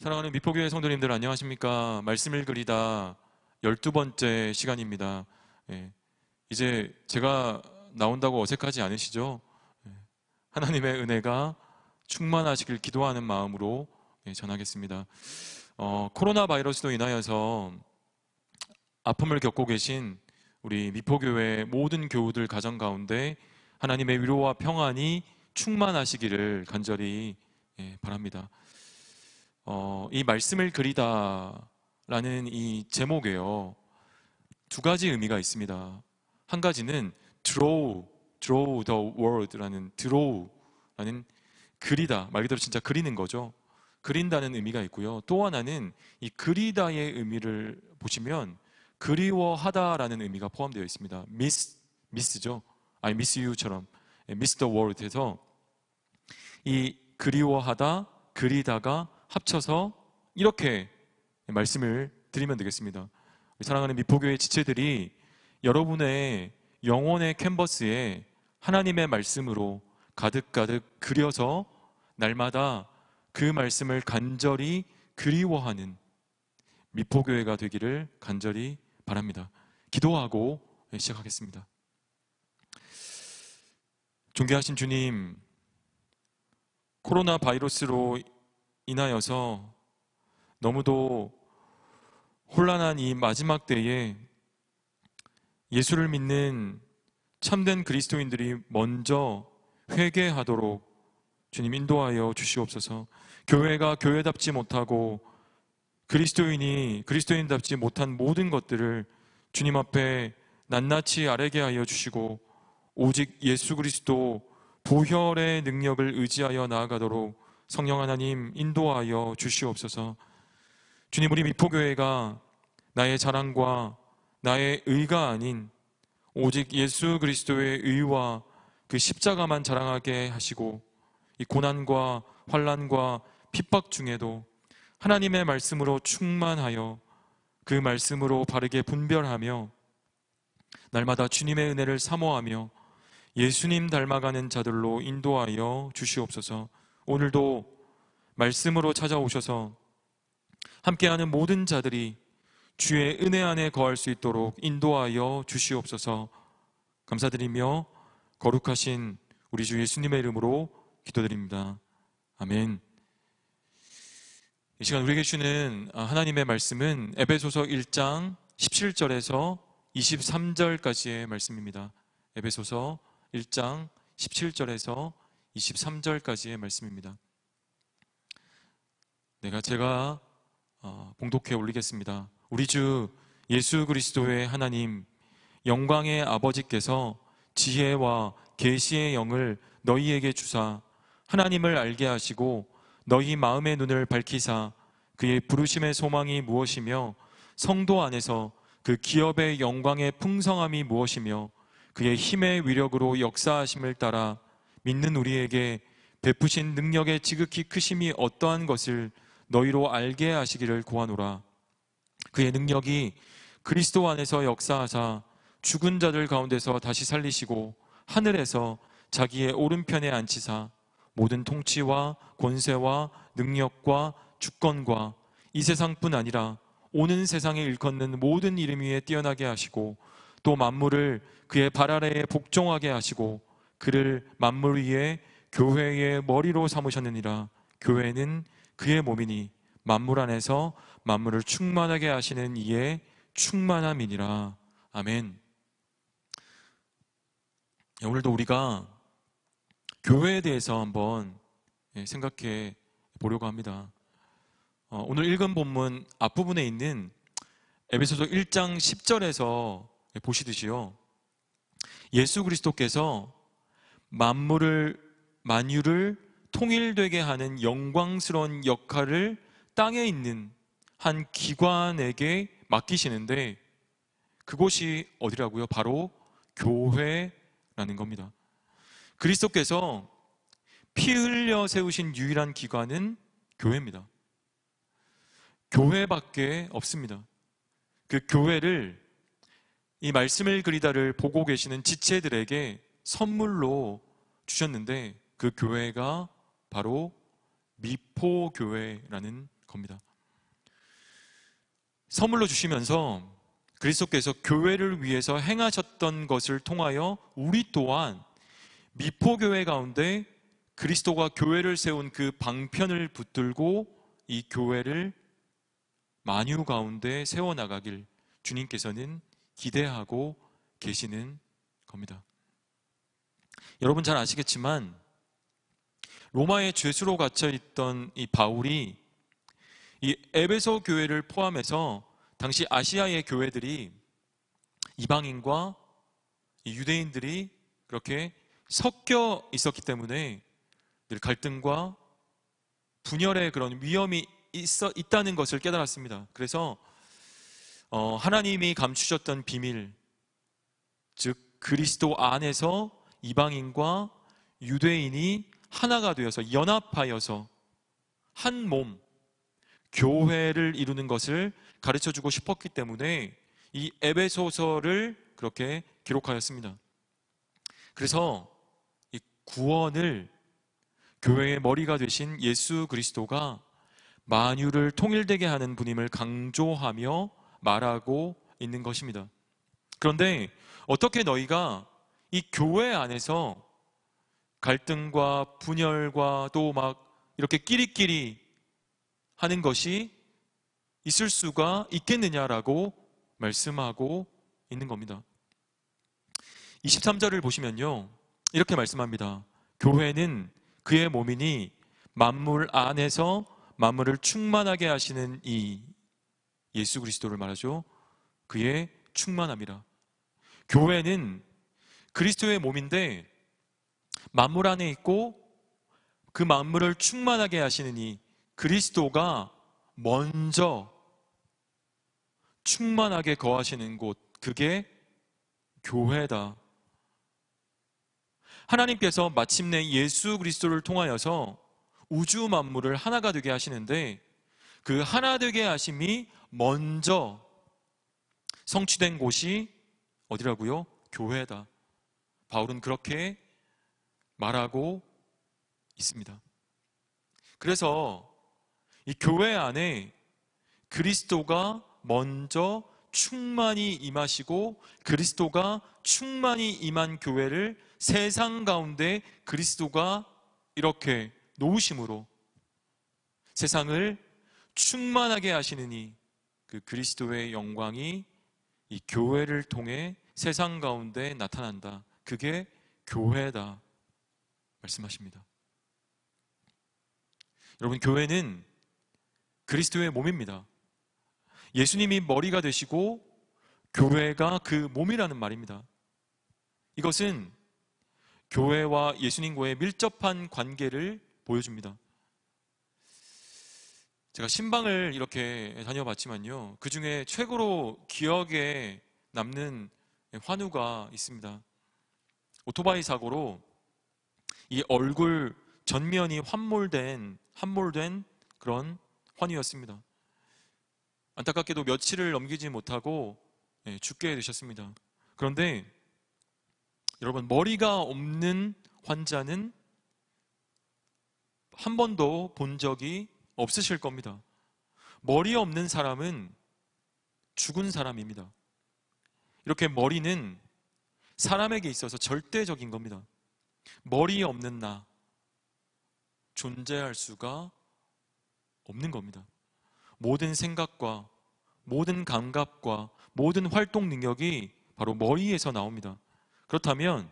사랑하는 미포교회 성도님들 안녕하십니까? 말씀을 그리다 12번째 시간입니다. 예, 이제 제가 나온다고 어색하지 않으시죠? 예, 하나님의 은혜가 충만하시길 기도하는 마음으로 전하겠습니다. 코로나 바이러스로 인하여서 아픔을 겪고 계신 우리 미포교회 모든 교우들 가정 가운데 하나님의 위로와 평안이 충만하시기를 간절히 바랍니다. 이 말씀을 그리다라는 이 제목에요, 두 가지 의미가 있습니다. 한 가지는 draw the word라는 draw라는 그리다, 말 그대로 진짜 그리는 거죠. 그린다는 의미가 있고요. 또 하나는 이 그리다의 의미를 보시면 그리워하다라는 의미가 포함되어 있습니다. miss죠. I miss you처럼 miss the world 해서 이 그리워하다, 그리다가 합쳐서 이렇게 말씀을 드리면 되겠습니다. 사랑하는 미포교회 지체들이 여러분의 영혼의 캔버스에 하나님의 말씀으로 가득가득 그려서 날마다 그 말씀을 간절히 그리워하는 미포교회가 되기를 간절히 바랍니다. 기도하고 시작하겠습니다. 존귀하신 주님, 코로나 바이러스로 인하여서 너무도 혼란한 이 마지막 때에 예수를 믿는 참된 그리스도인들이 먼저 회개하도록 주님 인도하여 주시옵소서. 교회가 교회답지 못하고 그리스도인이 그리스도인답지 못한 모든 것들을 주님 앞에 낱낱이 아뢰게 하여 주시고 오직 예수 그리스도 보혈의 능력을 의지하여 나아가도록 성령 하나님 인도하여 주시옵소서. 주님, 우리 미포교회가 나의 자랑과 나의 의가 아닌 오직 예수 그리스도의 의와 그 십자가만 자랑하게 하시고 이 고난과 환난과 핍박 중에도 하나님의 말씀으로 충만하여 그 말씀으로 바르게 분별하며 날마다 주님의 은혜를 사모하며 예수님 닮아가는 자들로 인도하여 주시옵소서. 오늘도 말씀으로 찾아오셔서 함께하는 모든 자들이 주의 은혜 안에 거할 수 있도록 인도하여 주시옵소서. 감사드리며 거룩하신 우리 주 예수님의 이름으로 기도드립니다. 아멘. 이 시간 우리에게 주는 하나님의 말씀은 에베소서 1장 17절에서 23절까지의 말씀입니다. 에베소서 1장 17절에서 23절까지의 말씀입니다. 제가 봉독해 올리겠습니다. 우리 주 예수 그리스도의 하나님, 영광의 아버지께서 지혜와 계시의 영을 너희에게 주사 하나님을 알게 하시고 너희 마음의 눈을 밝히사 그의 부르심의 소망이 무엇이며 성도 안에서 그 기업의 영광의 풍성함이 무엇이며 그의 힘의 위력으로 역사하심을 따라 믿는 우리에게 베푸신 능력의 지극히 크심이 어떠한 것을 너희로 알게 하시기를 구하노라. 그의 능력이 그리스도 안에서 역사하사 죽은 자들 가운데서 다시 살리시고 하늘에서 자기의 오른편에 앉히사 모든 통치와 권세와 능력과 주권과 이 세상뿐 아니라 오는 세상에 일컫는 모든 이름 위에 뛰어나게 하시고 또 만물을 그의 발 아래에 복종하게 하시고 그를 만물 위에 교회의 머리로 삼으셨느니라. 교회는 그의 몸이니 만물 안에서 만물을 충만하게 하시는 이의 충만함이니라. 아멘. 오늘도 우리가 교회에 대해서 한번 생각해 보려고 합니다. 오늘 읽은 본문 앞부분에 있는 에베소서 1장 10절에서 보시듯이요, 예수 그리스도께서 만유를 통일되게 하는 영광스러운 역할을 땅에 있는 한 기관에게 맡기시는데 그곳이 어디라고요? 바로 교회라는 겁니다. 그리스도께서 피 흘려 세우신 유일한 기관은 교회입니다. 교회밖에 없습니다. 그 교회를 이 말씀을 그리다를 보고 계시는 지체들에게 선물로 주셨는데 그 교회가 바로 미포교회라는 겁니다. 선물로 주시면서 그리스도께서 교회를 위해서 행하셨던 것을 통하여 우리 또한 미포교회 가운데 그리스도가 교회를 세운 그 방편을 붙들고 이 교회를 만유 가운데 세워나가길 주님께서는 기대하고 계시는 겁니다. 여러분 잘 아시겠지만 로마의 죄수로 갇혀있던 이 바울이 이 에베소 교회를 포함해서 당시 아시아의 교회들이 이방인과 이 유대인들이 그렇게 섞여 있었기 때문에 늘 갈등과 분열의 그런 위험이 있다는 것을 깨달았습니다. 그래서 하나님이 감추셨던 비밀, 즉 그리스도 안에서 이방인과 유대인이 하나가 되어서 연합하여서 한 몸, 교회를 이루는 것을 가르쳐주고 싶었기 때문에 이 에베소서를 그렇게 기록하였습니다. 그래서 이 구원을 교회의 머리가 되신 예수 그리스도가 만유를 통일되게 하는 분임을 강조하며 말하고 있는 것입니다. 그런데 어떻게 너희가 이 교회 안에서 갈등과 분열과 또 막 이렇게 끼리끼리 하는 것이 있을 수가 있겠느냐라고 말씀하고 있는 겁니다. 23절을 보시면요, 이렇게 말씀합니다. 교회는 그의 몸이니 만물 안에서 만물을 충만하게 하시는 이 예수 그리스도를 말하죠. 그의 충만함이라. 교회는 그리스도의 몸인데 만물 안에 있고 그 만물을 충만하게 하시는 이 그리스도가 먼저 충만하게 거하시는 곳, 그게 교회다. 하나님께서 마침내 예수 그리스도를 통하여서 우주 만물을 하나가 되게 하시는데 그 하나 되게 하심이 먼저 성취된 곳이 어디라고요? 교회다. 바울은 그렇게 말하고 있습니다. 그래서 이 교회 안에 그리스도가 먼저 충만히 임하시고 그리스도가 충만히 임한 교회를 세상 가운데 그리스도가 이렇게 놓으심으로 세상을 충만하게 하시는 이 그 그리스도의 영광이 이 교회를 통해 세상 가운데 나타난다. 그게 교회다 말씀하십니다. 여러분, 교회는 그리스도의 몸입니다. 예수님이 머리가 되시고 교회가 그 몸이라는 말입니다. 이것은 교회와 예수님과의 밀접한 관계를 보여줍니다. 제가 신방을 이렇게 다녀봤지만요, 그 중에 최고로 기억에 남는 환우가 있습니다. 오토바이 사고로 이 얼굴 전면이 함몰된 그런 환우였습니다. 안타깝게도 며칠을 넘기지 못하고 죽게 되셨습니다. 그런데 여러분, 머리가 없는 환자는 한 번도 본 적이 없으실 겁니다. 머리 없는 사람은 죽은 사람입니다. 이렇게 머리는 사람에게 있어서 절대적인 겁니다. 머리 없는 나, 존재할 수가 없는 겁니다. 모든 생각과 모든 감각과 모든 활동 능력이 바로 머리에서 나옵니다. 그렇다면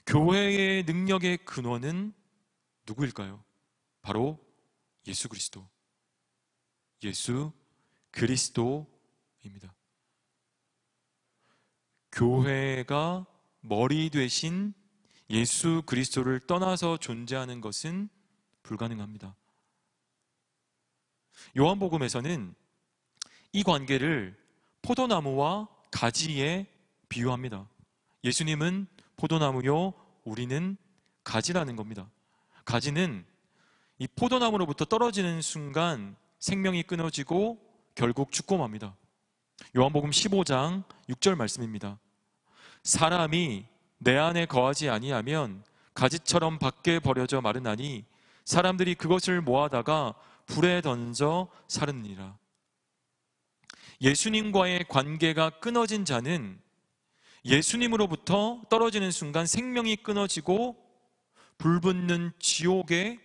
교회의 능력의 근원은 누구일까요? 바로 예수 그리스도, 예수 그리스도입니다. 교회가 머리 되신 예수 그리스도를 떠나서 존재하는 것은 불가능합니다. 요한복음에서는 이 관계를 포도나무와 가지에 비유합니다. 예수님은 포도나무요, 우리는 가지라는 겁니다. 가지는 이 포도나무로부터 떨어지는 순간 생명이 끊어지고 결국 죽고 맙니다. 요한복음 15장 6절 말씀입니다. 사람이 내 안에 거하지 아니하면 가지처럼 밖에 버려져 마르나니 사람들이 그것을 모아다가 불에 던져 사르니라. 예수님과의 관계가 끊어진 자는 예수님으로부터 떨어지는 순간 생명이 끊어지고 불붙는 지옥에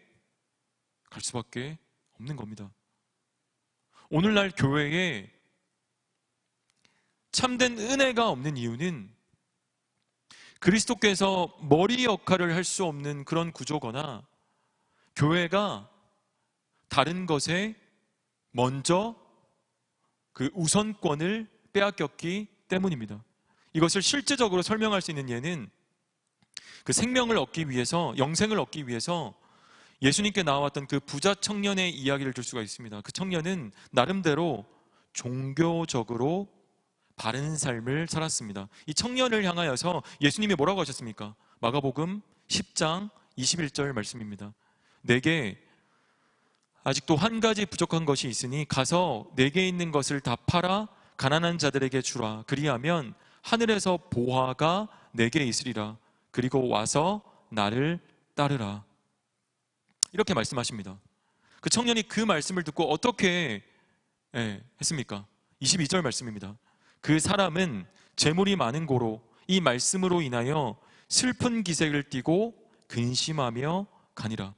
갈 수밖에 없는 겁니다. 오늘날 교회에 참된 은혜가 없는 이유는 그리스도께서 머리 역할을 할 수 없는 그런 구조거나 교회가 다른 것에 먼저 그 우선권을 빼앗겼기 때문입니다. 이것을 실제적으로 설명할 수 있는 예는 그 생명을 얻기 위해서, 영생을 얻기 위해서 예수님께 나왔던 그 부자 청년의 이야기를 들 수가 있습니다. 그 청년은 나름대로 종교적으로 바른 삶을 살았습니다. 이 청년을 향하여서 예수님이 뭐라고 하셨습니까? 마가복음 10장 21절 말씀입니다. 내게 아직도 한 가지 부족한 것이 있으니 가서 내게 있는 것을 다 팔아 가난한 자들에게 주라. 그리하면 하늘에서 보화가 내게 있으리라. 그리고 와서 나를 따르라. 이렇게 말씀하십니다. 그 청년이 그 말씀을 듣고 어떻게 했습니까? 22절 말씀입니다. 그 사람은 재물이 많은 고로 이 말씀으로 인하여 슬픈 기색을 띠고 근심하며 가니라.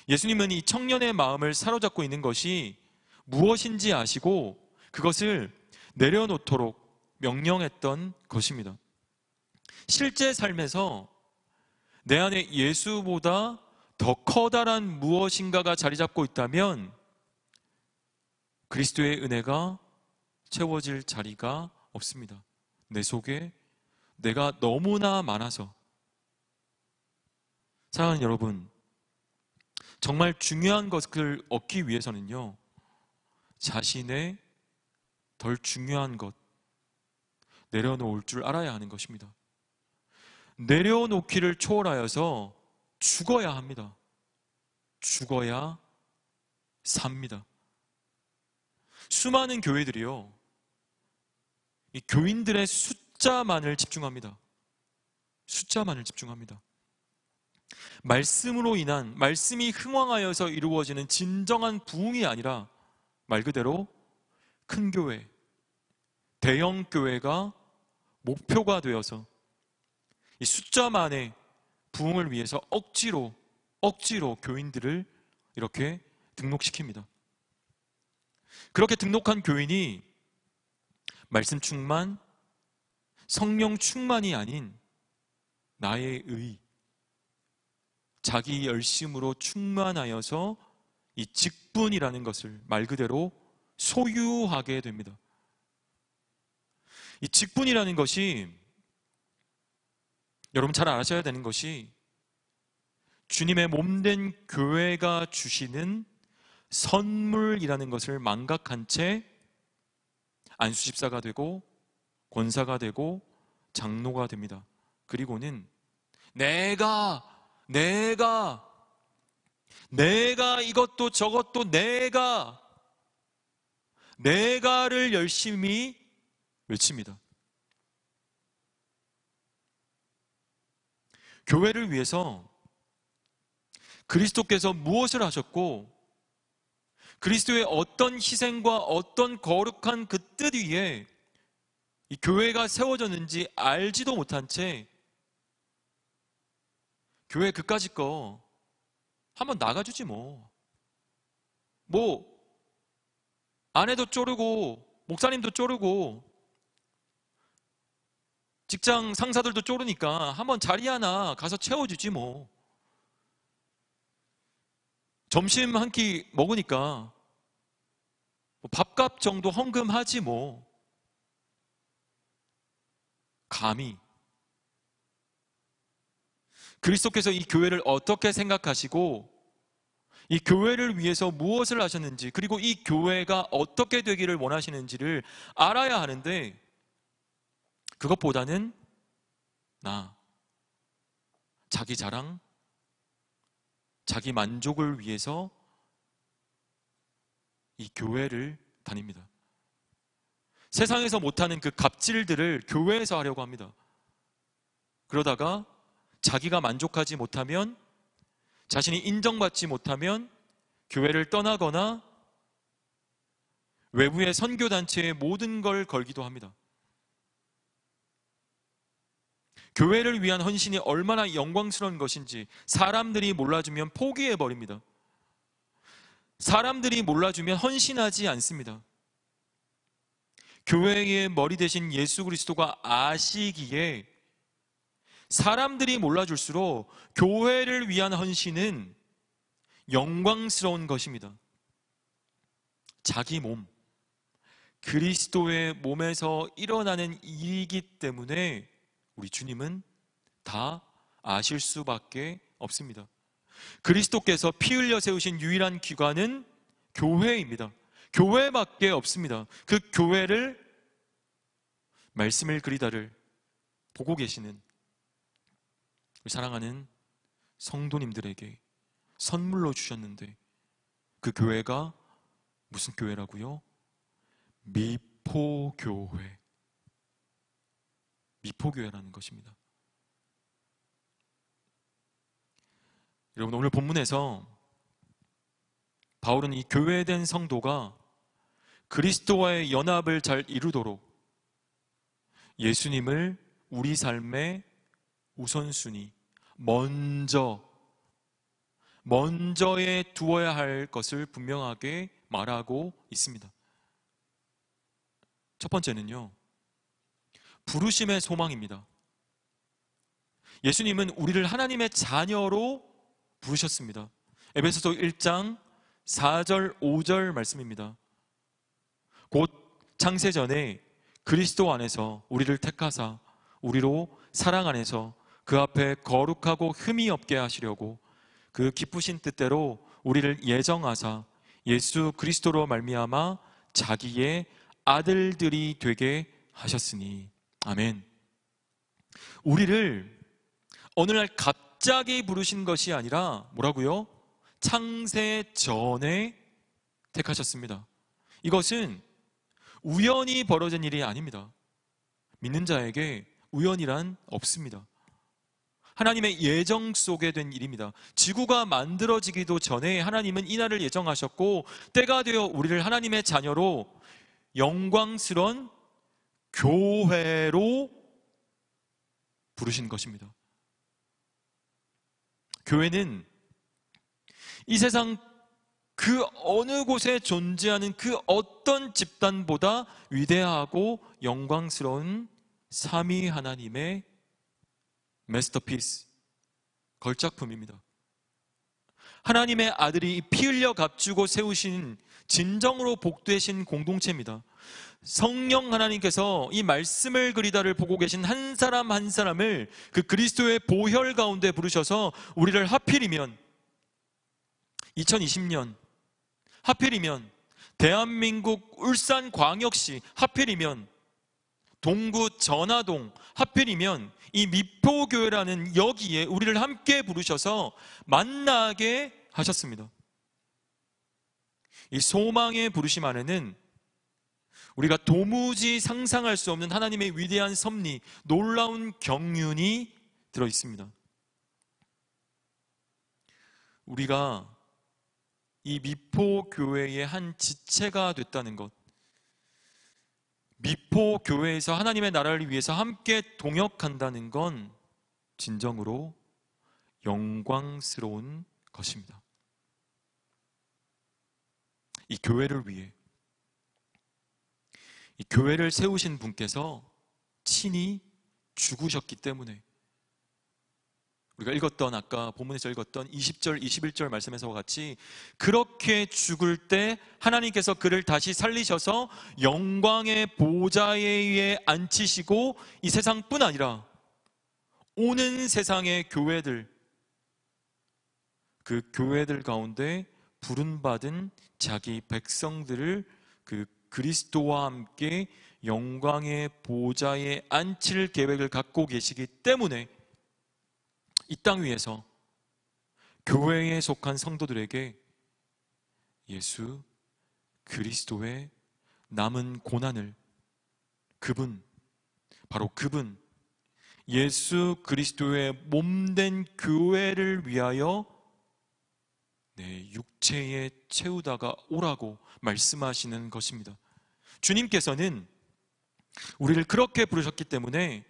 예수님은 이 청년의 마음을 사로잡고 있는 것이 무엇인지 아시고 그것을 내려놓도록 명령했던 것입니다. 실제 삶에서 내 안에 예수보다 더 커다란 무엇인가가 자리 잡고 있다면 그리스도의 은혜가 채워질 자리가 없습니다. 내 속에 내가 너무나 많아서. 사랑하는 여러분, 정말 중요한 것을 얻기 위해서는요, 자신의 덜 중요한 것 내려놓을 줄 알아야 하는 것입니다. 내려놓기를 초월하여서 죽어야 합니다. 죽어야 삽니다. 수많은 교회들이요, 이 교인들의 숫자만을 집중합니다. 숫자만을 집중합니다. 말씀으로 인한, 말씀이 흥왕하여서 이루어지는 진정한 부흥이 아니라 말 그대로 큰 교회, 대형 교회가 목표가 되어서 이 숫자만의 부흥을 위해서 억지로 교인들을 이렇게 등록시킵니다. 그렇게 등록한 교인이 말씀 충만, 성령 충만이 아닌 나의 의, 자기 열심으로 충만하여서 이 직분이라는 것을 말 그대로 소유하게 됩니다. 이 직분이라는 것이, 여러분 잘 아셔야 되는 것이, 주님의 몸된 교회가 주시는 선물이라는 것을 망각한 채 안수집사가 되고 권사가 되고 장로가 됩니다. 그리고는 내가 이것도 저것도 내가를 열심히 외칩니다. 교회를 위해서 그리스도께서 무엇을 하셨고 그리스도의 어떤 희생과 어떤 거룩한 그 뜻 위에 이 교회가 세워졌는지 알지도 못한 채 교회 그까짓 거 한번 나가주지 뭐 아내도 쪼르고 목사님도 쪼르고 직장 상사들도 쪼르니까 한번 자리 하나 가서 채워주지 뭐. 점심 한 끼 먹으니까 밥값 정도 헌금하지 뭐. 감히 그리스도께서 이 교회를 어떻게 생각하시고 이 교회를 위해서 무엇을 하셨는지, 그리고 이 교회가 어떻게 되기를 원하시는지를 알아야 하는데, 그것보다는 자기 자랑, 자기 만족을 위해서 이 교회를 다닙니다. 세상에서 못하는 그 갑질들을 교회에서 하려고 합니다. 그러다가 자기가 만족하지 못하면, 자신이 인정받지 못하면 교회를 떠나거나 외부의 선교단체에 모든 걸 걸기도 합니다. 교회를 위한 헌신이 얼마나 영광스러운 것인지 사람들이 몰라주면 포기해버립니다. 사람들이 몰라주면 헌신하지 않습니다. 교회의 머리 대신 예수 그리스도가 아시기에 사람들이 몰라줄수록 교회를 위한 헌신은 영광스러운 것입니다. 자기 몸, 그리스도의 몸에서 일어나는 일이기 때문에 우리 주님은 다 아실 수밖에 없습니다. 그리스도께서 피 흘려 세우신 유일한 기관은 교회입니다. 교회밖에 없습니다. 그 교회를, 말씀을 그리다를 보고 계시는 우리 사랑하는 성도님들에게 선물로 주셨는데, 그 교회가 무슨 교회라고요? 미포교회. 미포교회라는 것입니다. 여러분, 오늘 본문에서 바울은 이 교회된 성도가 그리스도와의 연합을 잘 이루도록 예수님을 우리 삶의 우선순위, 먼저에 두어야 할 것을 분명하게 말하고 있습니다. 첫 번째는요, 부르심의 소망입니다. 예수님은 우리를 하나님의 자녀로 부르셨습니다. 에베소서 1장 4절 5절 말씀입니다. 곧 창세전에 그리스도 안에서 우리를 택하사 우리로 사랑 안에서 그 앞에 거룩하고 흠이 없게 하시려고 그 기쁘신 뜻대로 우리를 예정하사 예수 그리스도로 말미암아 자기의 아들들이 되게 하셨으니. 아멘. 우리를 어느 날 갑자기 부르신 것이 아니라 뭐라고요? 창세 전에 택하셨습니다. 이것은 우연히 벌어진 일이 아닙니다. 믿는 자에게 우연이란 없습니다. 하나님의 예정 속에 된 일입니다. 지구가 만들어지기도 전에 하나님은 이 날을 예정하셨고, 때가 되어 우리를 하나님의 자녀로 영광스러운 교회로 부르신 것입니다. 교회는 이 세상 그 어느 곳에 존재하는 그 어떤 집단보다 위대하고 영광스러운 삼위 하나님의 마스터피스, 걸작품입니다. 하나님의 아들이 피 흘려 값주고 세우신 진정으로 복되신 공동체입니다. 성령 하나님께서 이 말씀을 그리다를 보고 계신 한 사람 한 사람을 그 그리스도의 보혈 가운데 부르셔서 우리를 하필이면 2020년, 하필이면 대한민국 울산광역시, 하필이면 동구 전화동, 하필이면 이 미포교회라는 여기에 우리를 함께 부르셔서 만나게 하셨습니다. 이 소망의 부르심 안에는 우리가 도무지 상상할 수 없는 하나님의 위대한 섭리, 놀라운 경륜이 들어 있습니다. 우리가 이 미포교회의 한 지체가 됐다는 것, 미포교회에서 하나님의 나라를 위해서 함께 동역한다는 건 진정으로 영광스러운 것입니다. 이 교회를 위해, 이 교회를 세우신 분께서 친히 죽으셨기 때문에, 우리가 읽었던, 아까 본문에서 읽었던 20절, 21절 말씀에서와 같이 그렇게 죽을 때 하나님께서 그를 다시 살리셔서 영광의 보좌에 앉히시고 이 세상뿐 아니라 오는 세상의 교회들, 그 교회들 가운데 부름받은 자기 백성들을 그 그리스도와 함께 영광의 보좌에 앉힐 계획을 갖고 계시기 때문에 이 땅 위에서 교회에 속한 성도들에게 예수 그리스도의 남은 고난을, 바로 그분 예수 그리스도의 몸된 교회를 위하여 내 육체에 채우다가 오라고 말씀하시는 것입니다. 주님께서는 우리를 그렇게 부르셨기 때문에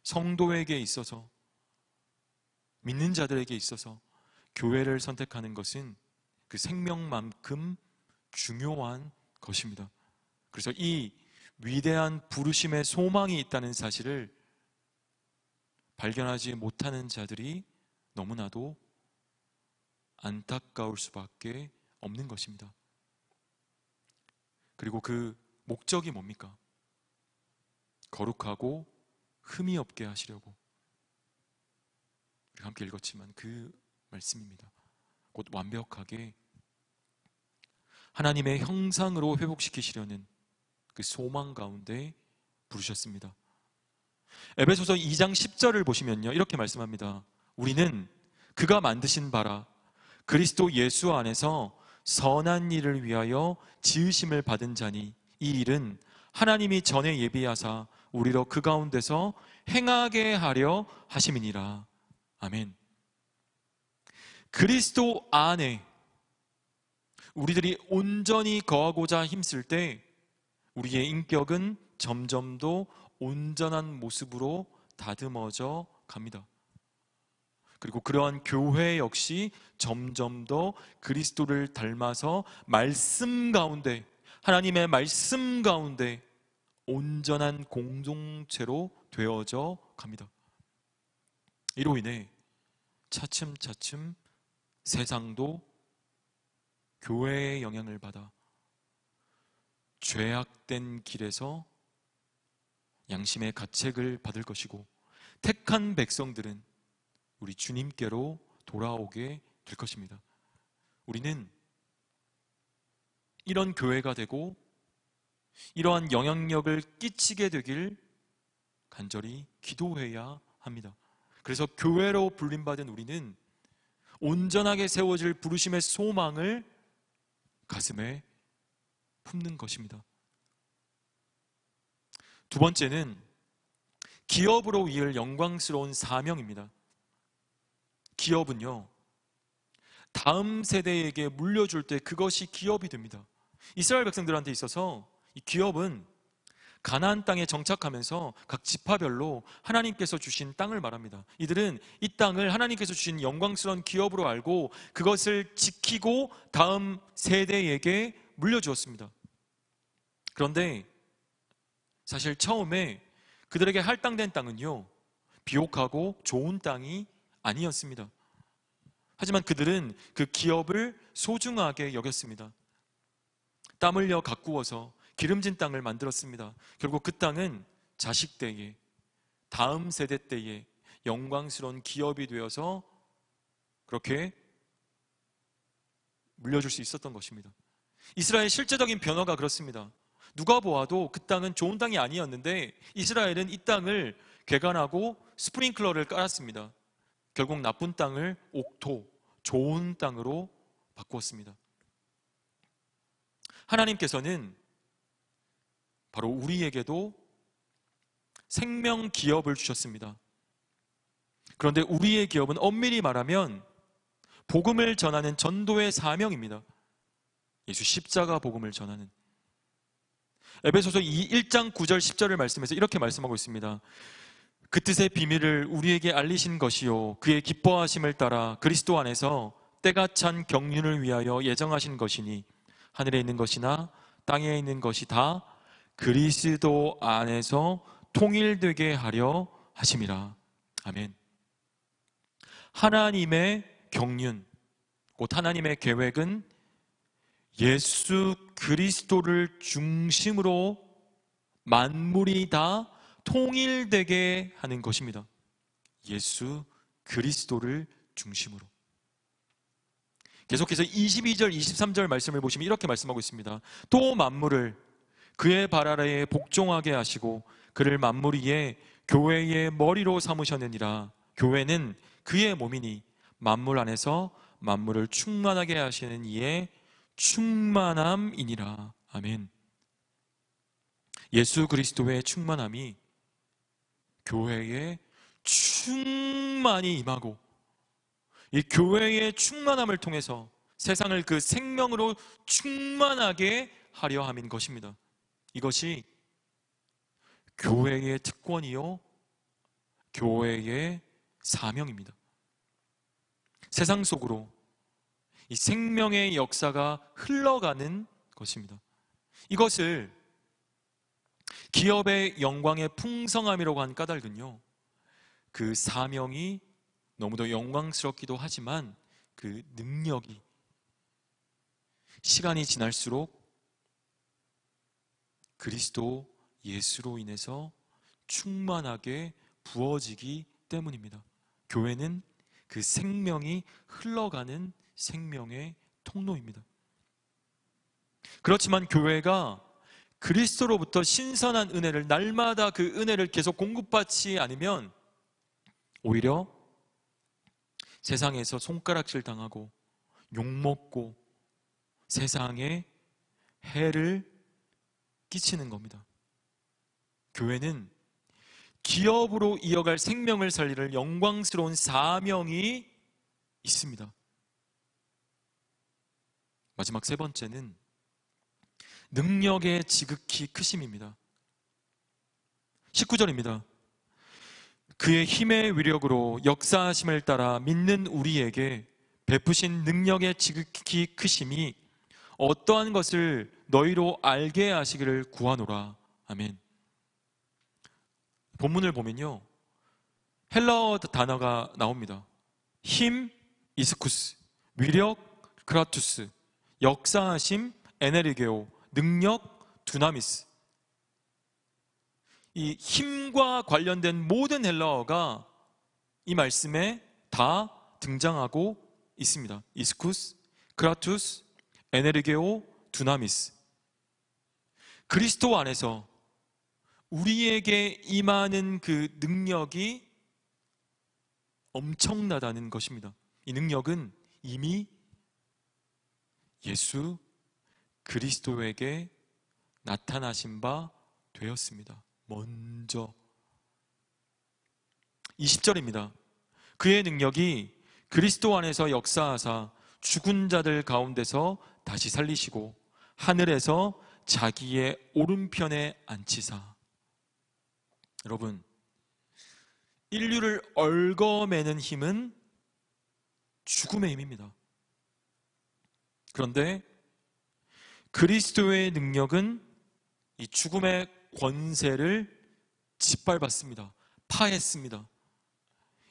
성도에게 있어서, 믿는 자들에게 있어서 교회를 선택하는 것은 그 생명만큼 중요한 것입니다. 그래서 이 위대한 부르심의 소망이 있다는 사실을 발견하지 못하는 자들이 너무나도 안타까울 수밖에 없는 것입니다. 그리고 그 목적이 뭡니까? 거룩하고 흠이 없게 하시려고. 우리가 함께 읽었지만 그 말씀입니다. 곧 완벽하게 하나님의 형상으로 회복시키시려는 그 소망 가운데 부르셨습니다. 에베소서 2장 10절을 보시면요, 이렇게 말씀합니다. 우리는 그가 만드신 바라 그리스도 예수 안에서 선한 일을 위하여 지으심을 받은 자니 이 일은 하나님이 전에 예비하사 우리로 그 가운데서 행하게 하려 하심이니라. 아멘. 그리스도 안에 우리들이 온전히 거하고자 힘쓸 때 우리의 인격은 점점 더 온전한 모습으로 다듬어져 갑니다. 그리고 그러한 교회 역시 점점 더 그리스도를 닮아서 말씀 가운데, 하나님의 말씀 가운데 온전한 공동체로 되어져 갑니다. 이로 인해 차츰차츰 세상도 교회의 영향을 받아 죄악된 길에서 양심의 가책을 받을 것이고, 택한 백성들은 우리 주님께로 돌아오게 될 것입니다. 우리는 이런 교회가 되고 이러한 영향력을 끼치게 되길 간절히 기도해야 합니다. 그래서 교회로 불림받은 우리는 온전하게 세워질 부르심의 소망을 가슴에 품는 것입니다. 두 번째는 기업으로 이을 영광스러운 사명입니다. 기업은요, 다음 세대에게 물려줄 때 그것이 기업이 됩니다. 이스라엘 백성들한테 있어서 이 기업은 가나안 땅에 정착하면서 각 지파별로 하나님께서 주신 땅을 말합니다. 이들은 이 땅을 하나님께서 주신 영광스러운 기업으로 알고 그것을 지키고 다음 세대에게 물려주었습니다. 그런데 사실 처음에 그들에게 할당된 땅은요, 비옥하고 좋은 땅이 아니었습니다. 하지만 그들은 그 기업을 소중하게 여겼습니다. 땀 흘려 가꾸어서 기름진 땅을 만들었습니다. 결국 그 땅은 자식 때에, 다음 세대 때에 영광스러운 기업이 되어서 그렇게 물려줄 수 있었던 것입니다. 이스라엘의 실제적인 변화가 그렇습니다. 누가 보아도 그 땅은 좋은 땅이 아니었는데 이스라엘은 이 땅을 개간하고 스프링클러를 깔았습니다. 결국 나쁜 땅을 옥토, 좋은 땅으로 바꾸었습니다. 하나님께서는 바로 우리에게도 생명 기업을 주셨습니다. 그런데 우리의 기업은 엄밀히 말하면 복음을 전하는 전도의 사명입니다. 예수 십자가 복음을 전하는. 에베소서 1장 9절 10절을 말씀해서 이렇게 말씀하고 있습니다. 그 뜻의 비밀을 우리에게 알리신 것이요 그의 기뻐하심을 따라 그리스도 안에서 때가 찬 경륜을 위하여 예정하신 것이니 하늘에 있는 것이나 땅에 있는 것이 다 그리스도 안에서 통일되게 하려 하심이라. 아멘. 하나님의 경륜, 곧 하나님의 계획은 예수 그리스도를 중심으로 만물이 다 통일되게 하는 것입니다. 예수 그리스도를 중심으로. 계속해서 22절, 23절 말씀을 보시면 이렇게 말씀하고 있습니다. 또 만물을 그의 발 아래에 복종하게 하시고 그를 만물 위에 교회의 머리로 삼으셨느니라. 교회는 그의 몸이니 만물 안에서 만물을 충만하게 하시는 이의 충만함이니라. 아멘. 예수 그리스도의 충만함이 교회에 충만히 임하고 이 교회의 충만함을 통해서 세상을 그 생명으로 충만하게 하려 함인 것입니다. 이것이 교회의 특권이요, 교회의 사명입니다. 세상 속으로 이 생명의 역사가 흘러가는 것입니다. 이것을 기업의 영광의 풍성함이라고 한 까닭은요, 그 사명이 너무도 영광스럽기도 하지만 그 능력이 시간이 지날수록 그리스도 예수로 인해서 충만하게 부어지기 때문입니다. 교회는 그 생명이 흘러가는 생명의 통로입니다. 그렇지만 교회가 그리스도로부터 신선한 은혜를, 날마다 그 은혜를 계속 공급받지 않으면 오히려 세상에서 손가락질 당하고 욕먹고 세상에 해를 끼치는 겁니다. 교회는 기업으로 이어갈 생명을 살릴 영광스러운 사명이 있습니다. 마지막 세 번째는 능력의 지극히 크심입니다. 19절입니다. 그의 힘의 위력으로 역사하심을 따라 믿는 우리에게 베푸신 능력의 지극히 크심이 어떠한 것을 너희로 알게 하시기를 구하노라. 아멘. 본문을 보면요, 헬라어 단어가 나옵니다. 힘, 이스쿠스, 위력, 크라투스, 역사하심, 에네르게오, 능력, 두나미스. 이 힘과 관련된 모든 헬라어가 이 말씀에 다 등장하고 있습니다. 이스쿠스, 크라투스, 에네르게오, 두나미스. 그리스도 안에서 우리에게 임하는 그 능력이 엄청나다는 것입니다. 이 능력은 이미 예수 그리스도에게 나타나신 바 되었습니다. 먼저 20절입니다. 그의 능력이 그리스도 안에서 역사하사 죽은 자들 가운데서 다시 살리시고 하늘에서 자기의 오른편에 앉히사. 여러분, 인류를 얽어매는 힘은 죽음의 힘입니다. 그런데 그리스도의 능력은 이 죽음의 권세를 짓밟았습니다. 파했습니다.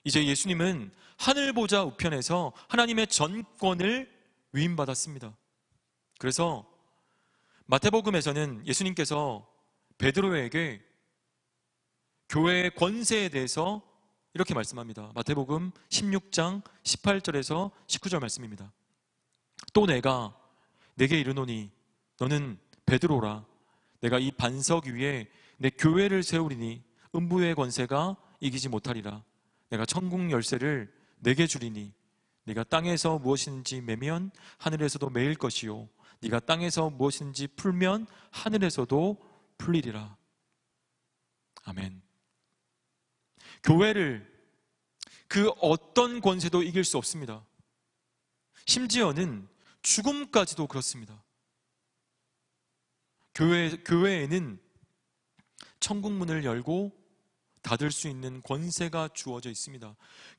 이제 예수님은 하늘 보좌 우편에서 하나님의 전권을 위임받았습니다. 그래서 마태복음에서는 예수님께서 베드로에게 교회의 권세에 대해서 이렇게 말씀합니다. 마태복음 16장 18절에서 19절 말씀입니다. 또 내가 내게 이르노니 너는 베드로라. 내가 이 반석 위에 내 교회를 세우리니 음부의 권세가 이기지 못하리라. 내가 천국 열쇠를 내게 주리니 네가 땅에서 무엇인지 매면 하늘에서도 매일 것이요 네가 땅에서 무엇인지 풀면 하늘에서도 풀리리라. 아멘. 교회를 그 어떤 권세도 이길 수 없습니다. 심지어는 죽음까지도 그렇습니다. 교회에는 천국 문을 열고 닫을 수 있는 권세가 주어져 있습니다.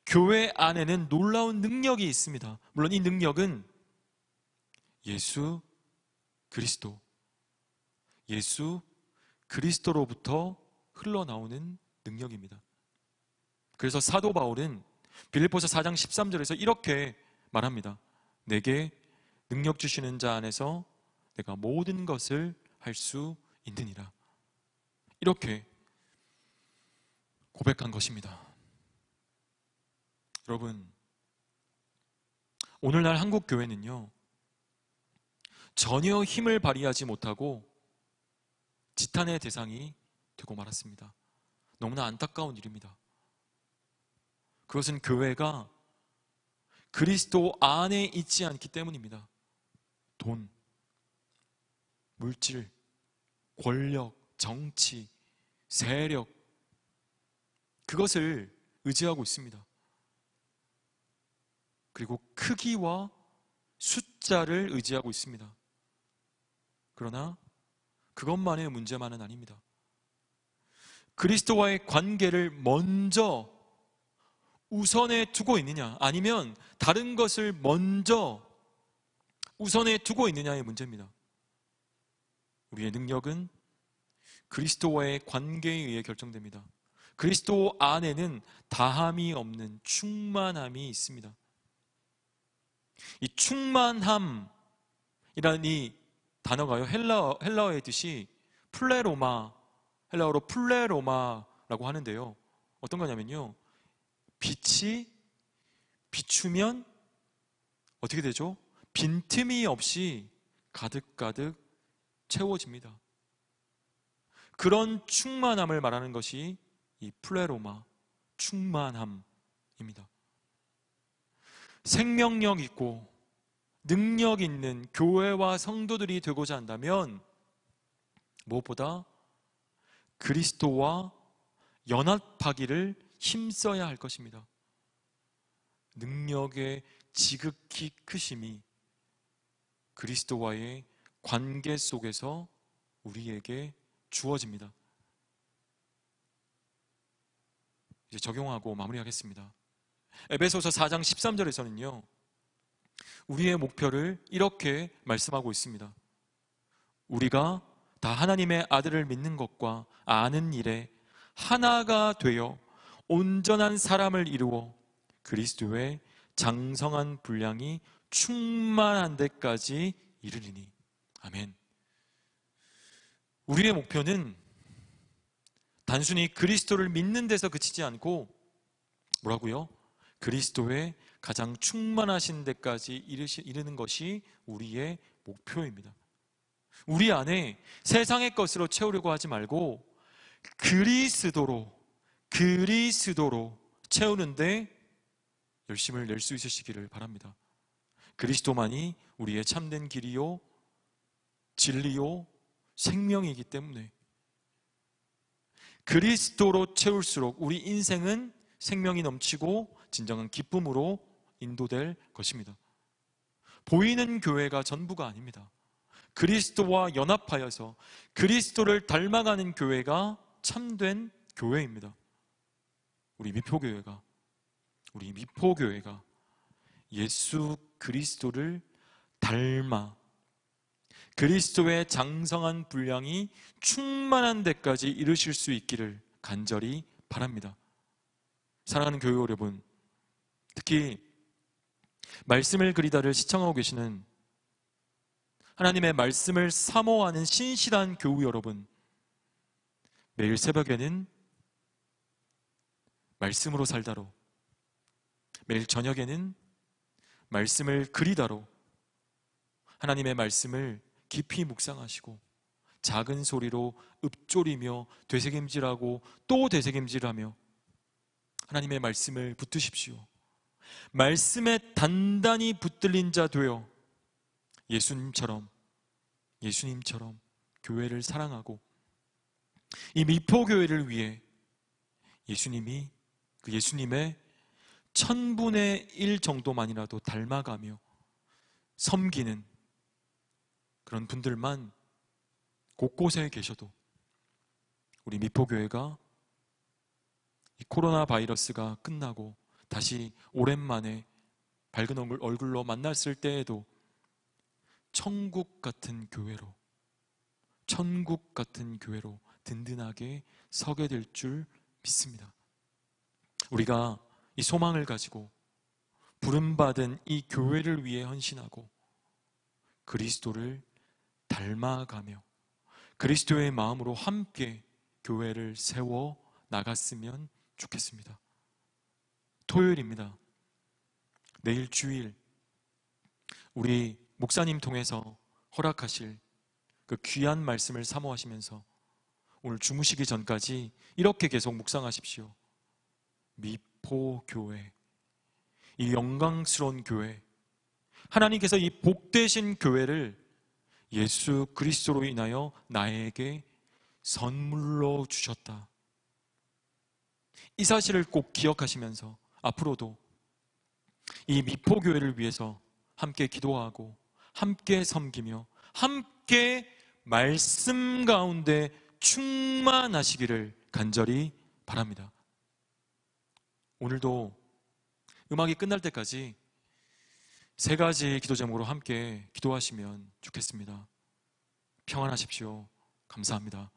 교회 안에는 놀라운 능력이 있습니다. 물론 이 능력은 예수 그리스도로부터 흘러나오는 능력입니다. 그래서 사도 바울은 빌립보서 4장 13절에서 이렇게 말합니다. 내게 능력 주시는 자 안에서 내가 모든 것을 할 수 있느니라. 이렇게 고백한 것입니다. 여러분, 오늘날 한국 교회는요, 전혀 힘을 발휘하지 못하고 지탄의 대상이 되고 말았습니다. 너무나 안타까운 일입니다. 그것은 교회가 그리스도 안에 있지 않기 때문입니다. 돈, 물질, 권력, 정치, 세력, 그것을 의지하고 있습니다. 그리고 크기와 숫자를 의지하고 있습니다. 그러나 그것만의 문제만은 아닙니다. 그리스도와의 관계를 먼저 우선에 두고 있느냐, 아니면 다른 것을 먼저 우선에 두고 있느냐의 문제입니다. 우리의 능력은 그리스도와의 관계에 의해 결정됩니다. 그리스도 안에는 다함이 없는 충만함이 있습니다. 이 충만함이라는 이 단어가요, 헬라어의 뜻이 헬라어로 플레로마라고 하는데요. 어떤 거냐면요, 빛이 비추면 어떻게 되죠? 빈틈이 없이 가득가득 채워집니다. 그런 충만함을 말하는 것이 이 플레로마, 충만함입니다. 생명력 있고 능력 있는 교회와 성도들이 되고자 한다면 무엇보다 그리스도와 연합하기를 힘써야 할 것입니다. 능력의 지극히 크심이 그리스도와의 관계 속에서 우리에게 주어집니다. 이제 적용하고 마무리하겠습니다. 에베소서 4장 13절에서는요, 우리의 목표를 이렇게 말씀하고 있습니다. 우리가 다 하나님의 아들을 믿는 것과 아는 일에 하나가 되어 온전한 사람을 이루어 그리스도의 장성한 분량이 충만한 데까지 이르리니. 아멘. 우리의 목표는 단순히 그리스도를 믿는 데서 그치지 않고 뭐라고요? 그리스도의 가장 충만하신 데까지 이르는 것이 우리의 목표입니다. 우리 안에 세상의 것으로 채우려고 하지 말고 그리스도로 채우는데 열심을 낼 수 있으시기를 바랍니다. 그리스도만이 우리의 참된 길이요, 진리요, 생명이기 때문에 그리스도로 채울수록 우리 인생은 생명이 넘치고 진정한 기쁨으로 인도될 것입니다. 보이는 교회가 전부가 아닙니다. 그리스도와 연합하여서 그리스도를 닮아가는 교회가 참된 교회입니다. 우리 미포교회가 예수 그리스도를 닮아 그리스도의 장성한 분량이 충만한 데까지 이르실 수 있기를 간절히 바랍니다. 사랑하는 교회 여러분, 특히 말씀을 그리다를 시청하고 계시는 하나님의 말씀을 사모하는 신실한 교우 여러분, 매일 새벽에는 말씀으로 살다로, 매일 저녁에는 말씀을 그리다로 하나님의 말씀을 깊이 묵상하시고 작은 소리로 읊조리며 되새김질하고 또 되새김질하며 하나님의 말씀을 붙드십시오. 말씀에 단단히 붙들린 자 되어 예수님처럼 교회를 사랑하고 이 미포교회를 위해 예수님의 1000분의 1 정도만이라도 닮아가며 섬기는 그런 분들만 곳곳에 계셔도 우리 미포교회가 이 코로나 바이러스가 끝나고 다시 오랜만에 밝은 얼굴로 만났을 때에도 천국 같은 교회로 든든하게 서게 될 줄 믿습니다. 우리가 이 소망을 가지고 부름받은 이 교회를 위해 헌신하고 그리스도를 닮아가며 그리스도의 마음으로 함께 교회를 세워 나갔으면 좋겠습니다. 토요일입니다. 내일 주일 우리 목사님 통해서 허락하실 그 귀한 말씀을 사모하시면서 오늘 주무시기 전까지 이렇게 계속 묵상하십시오. 미포교회, 이 영광스러운 교회, 하나님께서 이 복되신 교회를 예수 그리스도로 인하여 나에게 선물로 주셨다. 이 사실을 꼭 기억하시면서 앞으로도 이 미포교회를 위해서 함께 기도하고 함께 섬기며 함께 말씀 가운데 충만하시기를 간절히 바랍니다. 오늘도 음악이 끝날 때까지 3가지 기도 제목으로 함께 기도하시면 좋겠습니다. 평안하십시오. 감사합니다.